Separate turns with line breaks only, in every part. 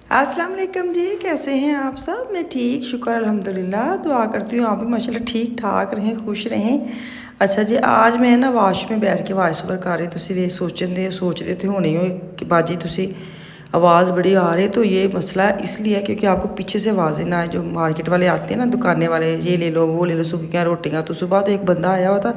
अस्सलाम वालेकुम जी, कैसे हैं आप सब। मैं ठीक, शुक्र अल्हम्दुलिल्लाह। दुआ करती हूँ आप भी माशाल्लाह ठीक ठाक रहें, खुश रहें। अच्छा जी, आज मैं ना वाश में बैठ के वॉइस ओवर कर रही। तुसी वे सोचते थे होने हो कि बाजी तुसी आवाज़ बड़ी आ रही। तो ये मसला इसलिए है क्योंकि आपको पीछे से आवाज़ें ना आए। जो मार्केट वाले आते हैं ना, दुकानें वाले, ये ले लो वो ले लो, सूखियाँ रोटियाँ। तो सुबह तो एक बंदा आया हुआ था,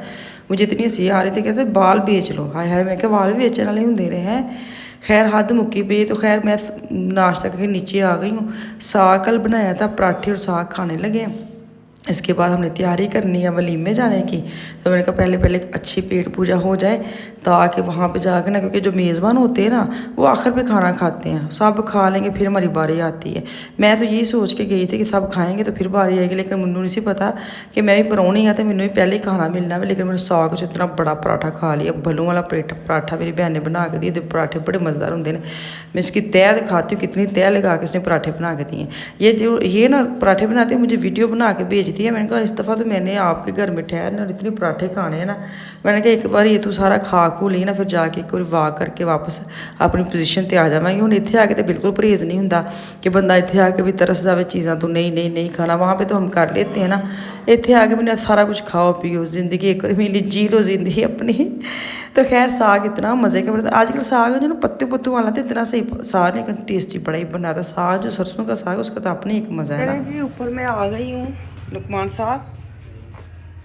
मुझे इतनी हंसी आ रही थी, कहते बाल बेच लो। हाय हाय, मैं क्या बाल भी बेचने वाले होंदे रहे हैं। खैर हद मुक्की पे। तो खैर मैं नाश्ता करके नीचे आ गई हूँ। साग कल बनाया था, पराठे और साग खाने लगे हैं। इसके बाद हमने तैयारी करनी है वलीमे जाने की। तो मैंने कहा पहले पहले अच्छी पेट पूजा हो जाए, ताकि वहाँ पे जाकर ना, क्योंकि जो मेज़बान होते हैं ना वो आखिर पे खाना खाते हैं। सब खा लेंगे फिर हमारी बारी आती है। मैं तो यही सोच के गई थी कि सब खाएंगे तो फिर बारी आएगी, लेकिन मैनू नहीं सी पता कि मैं भी परौनी हाँ तो मैनू भी पहले ही खाना मिलना है। लेकिन मैंने साग से इतना बड़ा पराठा खा लिया, भलों वाला पराठा मेरी बहन ने बना के दिए। पराठे बड़े मज़ेदार होंगे हैं। मैं इसकी तय दिखाती हूँ, कितनी तय लगा के इसने पराठे बना के दिए। ये ना पराठे बनाते हैं, मुझे वीडियो बना के भेजती है। मैंने कहा इस दफ़ा तो मैंने आपके घर में ठहरना और इतने पराठे खाने हैं ना। मैंने कहा एक बार ये तू सारा खा खू ली ना, फिर जाके एक बार वाक करके वापस अपनी पोजीशन ते आ जावांगी। हुण इत्थे आके तो बिल्कुल परहेज़ नहीं होंदा कि बंदा इत्थे आके भी तरस जावे चीज़ां तो नहीं नहीं नहीं खाना। वहाँ पे तो हम कर लेते हैं ना। इत्थे आके मैंने सारा कुछ खाओ पियो, ज़िंदगी एक बार मिली, जी लो ज़िंदगी अपनी। तो खैर साग इतना मज़े का बनता। आजकल साग जो ना पत्ते पत्तों वाला तो इतना सही साग नहीं, टेस्टी बड़ा ही बनाता साग। जो सरसों का साग है उसका तो अपने एक मज़ा है ना जी। ऊपर मैं आ गई हूँ। लुकमान साहब,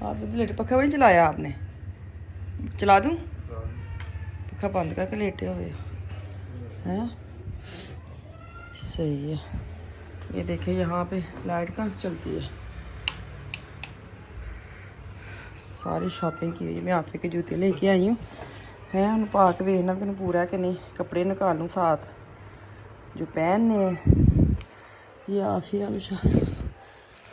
आप लेटे, पखा भी नहीं चलाया आपने? चला दूँ? पखा बंद करके लेटे हुए हैं। सही है। ये देखिए यहाँ पे लाइट कहाँ से चलती है। सारी शॉपिंग की हुई है। मैं आफे के जूते लेके आई हूँ। है उन्हें पा के देखना कि पूरा है कि नहीं। कपड़े निकालूँ साथ जो पहनने हैं। ये आफिया हमेशा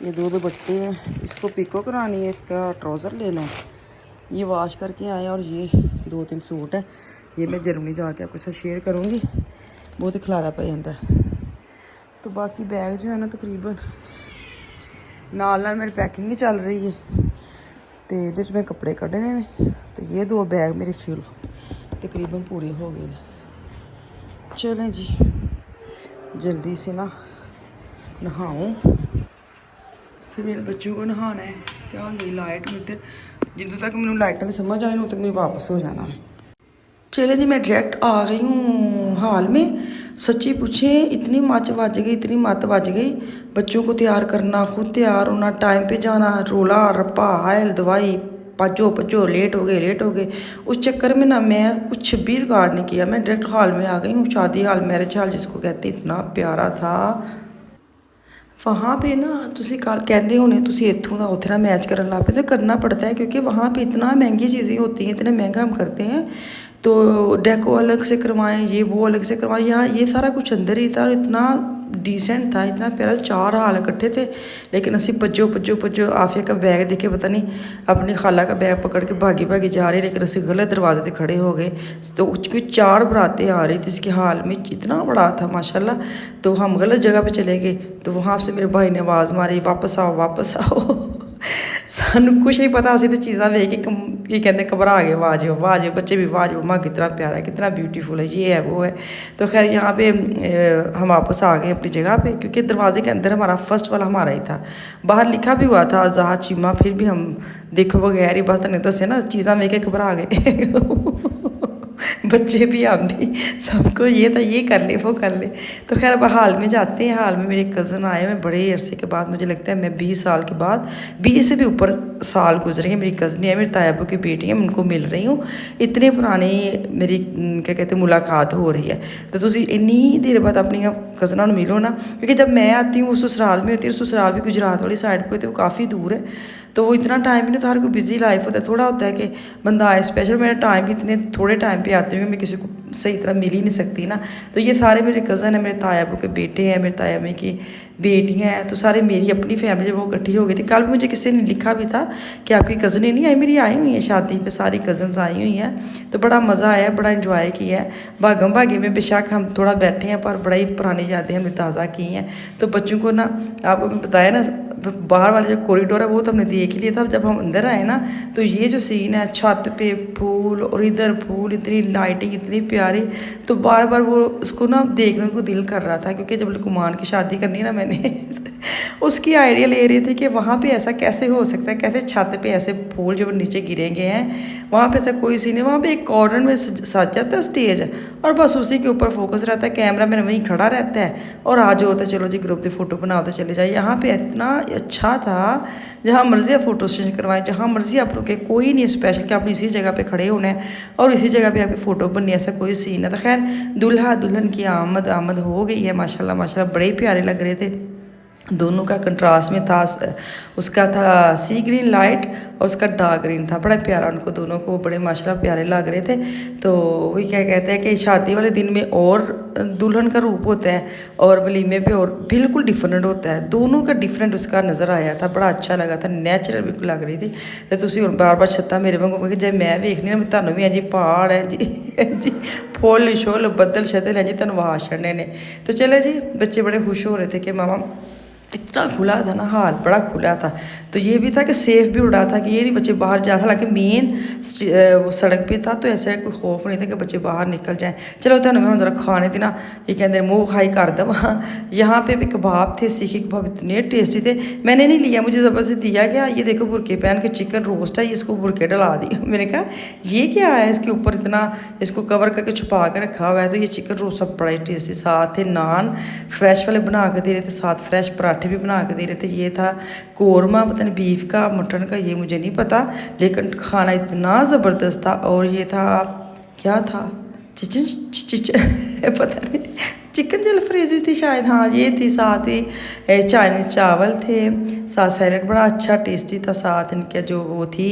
ये दो दुपट्टे हैं, इसको पिको करानी है, इसका ट्राउज़र लेना है। ये वॉश करके आए और ये 2-3 सूट है। ये मैं जर्मनी जाके आपके साथ शेयर करूँगी। बहुत ही खलारा पै जाता है। तो बाकी बैग जो है ना तकरीबन नाल मेरी पैकिंग भी चल रही है। तो ये मैं कपड़े कढ़ने ने। तो ये 2 बैग मेरे फुल तकरीबन पूरे हो गए हैं। चलें जी, जल्दी से ना नहाऊँ, फिर मेरे बच्चों को नहाना है। क्या हो गई लाइट में, जितों तक मैंने लाइटा की समझ आनी उतों तक मैं वापस हो जाना है। चले जी, मैं डायरेक्ट आ गई हूँ हाल में। सच्ची पूछे इतनी मच बज गई, इतनी मत बज गई। बच्चों को तैयार करना, खुद तैयार होना, टाइम पे जाना, रोला रप्पा हायल दवाई, भजो भजो, लेट हो गए लेट हो गए। उस चक्कर में ना मैं कुछ भी रिकॉर्ड नहीं किया। मैं डायरेक्ट हॉल में आ गई हूँ। शादी हाल, मैरिज हाल जिसको कहते, इतना प्यारा था। वहाँ पे ना तुसी कल कहते होने तुसी इत्थों का उत्थे ना मैच करन लग पे। तो करना पड़ता है क्योंकि वहाँ पे इतना महंगी चीज़ें होती हैं, इतना महंगा हम करते हैं। तो डेको अलग से करवाएं, ये वो अलग से करवाएं। यहाँ ये सारा कुछ अंदर ही था और इतना डिसेंट था, इतना प्यारा। 4 हाल इकट्ठे थे। लेकिन असी भज्जो भज्जो भज्जो, आफिया का बैग देखे पता नहीं अपनी खाला का बैग पकड़ के भागी भागी जा रहे। लेकिन असी गलत दरवाजे पे खड़े हो गए। तो कोई 4 बरातें आ रही थी। इसके हाल में इतना बड़ा था माशाल्लाह। तो हम गलत जगह पे चले गए। तो वहाँ से मेरे भाई ने आवाज़ मारी, वापस आओ वापस आओ। सानू कुछ नहीं पता, असी तो चीज़ा वेख के ये कहते घबरा गए। वाज बच्चे भी वाज, मम्मा कितना प्यारा है, कितना ब्यूटीफुल है, ये है वो है। तो खैर यहाँ पे हम वापस आ गए अपनी जगह पे, क्योंकि दरवाजे के अंदर हमारा फर्स्ट वाला हमारा ही था। बाहर लिखा भी हुआ था जहा चीमा, फिर भी हम देखो बगैर ही बस नहीं दसे ना चीज़ा वेख के घबरा गए। बच्चे भी हम भी, सबको ये था ये कर ले वो कर ले। तो खैर अब हाल में जाते हैं। हाल में मेरे कज़न आए हुए बड़े अरसे के बाद, मुझे लगता है मैं 20 साल के बाद, 20 से भी ऊपर साल गुजरेंगे। मेरी कज़न है, मेरी तायाबू की बेटी है, मैं उनको मिल रही हूँ। इतने पुरानी मेरी क्या कहते हैं मुलाकात हो रही है। तो तुम इन्नी देर बाद अपनी कज़नों को मिलो ना, क्योंकि जब मैं आती हूँ उस ससुराल में होती है, ससुराल भी गुजरात वाली साइड पर होती है, वो काफ़ी दूर है। तो वो इतना टाइम भी नहीं, तो हर कोई बिजी लाइफ होता है। थोड़ा होता है कि बंदा आए स्पेशल। मेरा टाइम भी इतने थोड़े टाइम पे आती हूँ, मैं किसी को सही तरह मिल ही नहीं सकती ना। तो ये सारे मेरे कज़न हैं, मेरे तायाबू के बेटे हैं, मेरे तायाबू की बेटियाँ हैं। तो सारे मेरी अपनी फैमिली वो इकट्ठी हो गई थी। कल मुझे किसी ने लिखा भी था कि आपकी कज़नें नहीं आई, मेरी आई हुई हैं शादी पे, सारी कज़न्स आई हुई हैं। तो बड़ा मज़ा आया, बड़ा इंजॉय किया है। भागम भागे में बेशक हम थोड़ा बैठे हैं, पर बड़ा ही पुरानी यादें हमने ताज़ा की हैं। तो बच्चों को ना, आपको मैं बताया ना, बाहर वाला जो कॉरिडोर है वो तो हमने देख लिया था। जब हम अंदर आए ना तो ये जो सीन है, छत पे फूल और इधर फूल, इतनी लाइटिंग इतनी प्यारी, तो बार बार वो उसको ना देखने को दिल कर रहा था। क्योंकि जब लुकमान की शादी करनी ना मैंने उसकी आइडिया ले रही थी कि वहाँ पे ऐसा कैसे हो सकता है, कैसे छत पे ऐसे फूल जो नीचे गिरेंगे हैं, वहाँ पे ऐसा कोई सीन है। वहाँ पे एक कॉर्नर में सज जाता है स्टेज और बस उसी के ऊपर फोकस रहता है, कैमरा मैन वहीं खड़ा रहता है और आज होता है चलो जी ग्रुप की फ़ोटो बनाओ चले जाए। यहाँ पे इतना अच्छा था, जहाँ मर्जी आप फोटो सेशन करवाएं, जहाँ मर्जी आप लोग के, कोई नहीं स्पेशल कि आपने इसी जगह पे खड़े होना है और इसी जगह पे आपकी फ़ोटो बननी, ऐसा कोई सीन है। तो खैर दूल्हा दुल्हन की आमद हो गई है माशाल्लाह माशाल्लाह, बड़े ही प्यारे लग रहे थे। दोनों का कंट्रास्ट में था, उसका था सी ग्रीन लाइट और उसका डार्क ग्रीन था, बड़ा प्यारा, उनको दोनों को बड़े माशाल्लाह प्यारे लग रहे थे। तो वही क्या कहते हैं कि शादी वाले दिन में और दुल्हन का रूप होता है और वलीमे पे और बिल्कुल डिफरेंट होता है, दोनों का डिफरेंट उसका नज़र आया था, बड़ा अच्छा लगा था, नेचुरल बिल्कुल लग रही थी। तो तुम बार बार छत्ता मेरे वांगू कि जब मैं वेखनी ना तुहानू भी है जी पहाड़ है जी फुल शोल बदल शदल है जी, धनवाद छड़ने ने। तो चले जी, बच्चे बड़े खुश हो रहे थे कि मामा इतना खुला था ना, हाल बड़ा खुला था। तो ये भी था कि सेफ भी उड़ा था कि ये नहीं बच्चे बाहर जा, हालांकि मेन वो सड़क पे था तो ऐसा कोई खौफ नहीं था कि बच्चे बाहर निकल जाएं। चलो तुम मैं जरा खाने दी ना, ये कहते मुँह खाई कर दवा। यहाँ पे भी कबाब थे, सीखी कबाब इतने टेस्टी थे, मैंने नहीं लिया, मुझे ज़बरदस्ती दिया गया। ये देखो बुरके पहन के चिकन रोस्ट है, इसको बुरके डला दी। मैंने कहा ये क्या है, इसके ऊपर इतना इसको कवर करके छुपा के रखा हुआ है। तो ये चिकन रोस्ट सब बड़ा ही टेस्टी, साथ थे नान फ्रेश वाले बना के दे रहे थे, साथ फ्रेश पराठे भी बना के दे रहे थे। ये था कोरमा, पता नहीं बीफ का मटन का, ये मुझे नहीं पता, लेकिन खाना इतना ज़बरदस्त था। और ये था क्या था, चिचन पता नहीं, चिकन जलफ्रेजी थी शायद, हाँ ये थी। साथ ही चाइनीज़ चावल थे, साथ सैलड बड़ा अच्छा टेस्टी था, साथ इनके जो वो थी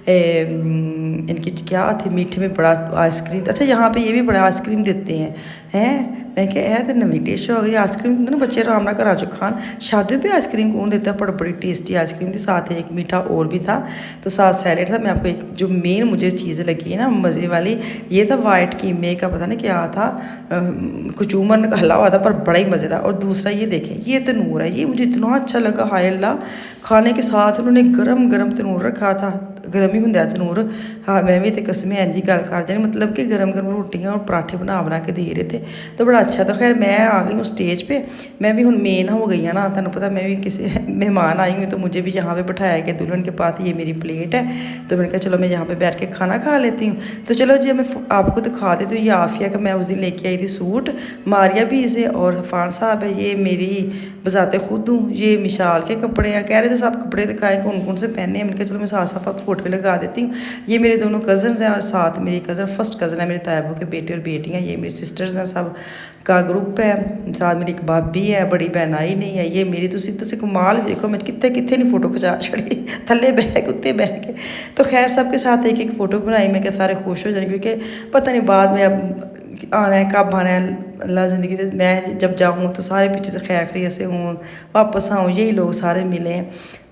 इनकी क्या थी मीठे में बड़ा आइसक्रीम। अच्छा यहाँ पे ये भी बड़ा आइसक्रीम देते हैं मैं क्या है तो नवी डिश हो गई आइसक्रीम ना, बच्चे आराम ना घर खान, शादियों पे आइसक्रीम कौन देता है, बड़ी टेस्टी आइसक्रीम थी। साथ ही एक मीठा और भी था, तो साथ सैलेड था। मैं आपको एक जो मेन मुझे चीज़ लगी है ना मज़े वाली, ये था वाइट कीमे का, पता नहीं क्या था, कचूमर का हला हुआ था पर बड़ा ही मज़ेदार। और दूसरा ये देखें, ये तनूर है, ये मुझे इतना अच्छा लगा, हाय अल्लाह। खाने के साथ उन्होंने गरम गरम तनूर रखा था, गर्म ही होंगे तनूर। हाँ मैं भी तो कसमें इंजी गल कर जानी, मतलब कि गरम गरम रोटियां और पराठे बना के दे रहे थे, तो बड़ा अच्छा था। खैर मैं आ गई हूँ स्टेज पे, मैं भी हूँ मेन हो गई है ना, तुम पता मैं भी किसी मेहमान आई हूँ तो मुझे भी यहाँ पे बिठाया गया दुल्हन के पास, ये मेरी प्लेट है। तो मैंने कहा चलो मैं यहाँ पे बैठ के खाना खा लेती हूँ। तो चलो जी मैं आपको दिखा देती हूँ, ये आफिया का मैं उस दिन लेके आई थी सूट, मारिया भी इसे और हफान साहब है, ये मेरी बजाते खुद हूँ, ये मिशाल के कपड़े हैं। कह रहे थे सब कपड़े दिखाएं कौन कौन से पहने हैं, मैंने कहा चलो मैं साथ साथ फोटो लगा देती हूँ। ये मेरे दोनों कज़न्स हैं और साथ मेरी कज़न फर्स्ट कज़न है मेरे तायबों के बेटे और बेटियाँ, ये मेरी सिस्टर्स हैं, सब का ग्रुप है। साथ मेरी एक भाभी है, बड़ी बहन आई नहीं है, ये मेरी तुसी कमाल देखो मैं कितने कितने नहीं फोटो खिंचा छड़ी थले बह के उत्ते बह के। तो खैर सबके साथ एक एक फ़ोटो बनाई, मैं क्या सारे खुश हो जाए, क्योंकि पता नहीं बाद में अब आना है कब आना है अल्लाह ज़िंदगी से, मैं जब जाऊँ तो सारे पीछे से खैर खैरियत से हूँ, वापस आऊँ यही लोग सारे मिले,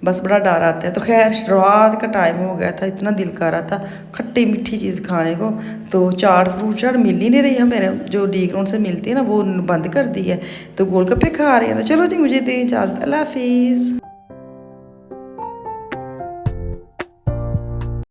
बस बड़ा डर आता है। तो खैर रात का टाइम हो गया था, इतना दिल कर रहा था खट्टी मीठी चीज़ खाने को, तो चाट फ्रूट चाट मिल ही नहीं रही है, मेरे जो डी ग्राउंड से मिलती है ना वो बंद कर दी है, तो गोलगप्पे खा रही है। तो चलो जी मुझे दें इजाज़त, अल्लाह हाफिज़।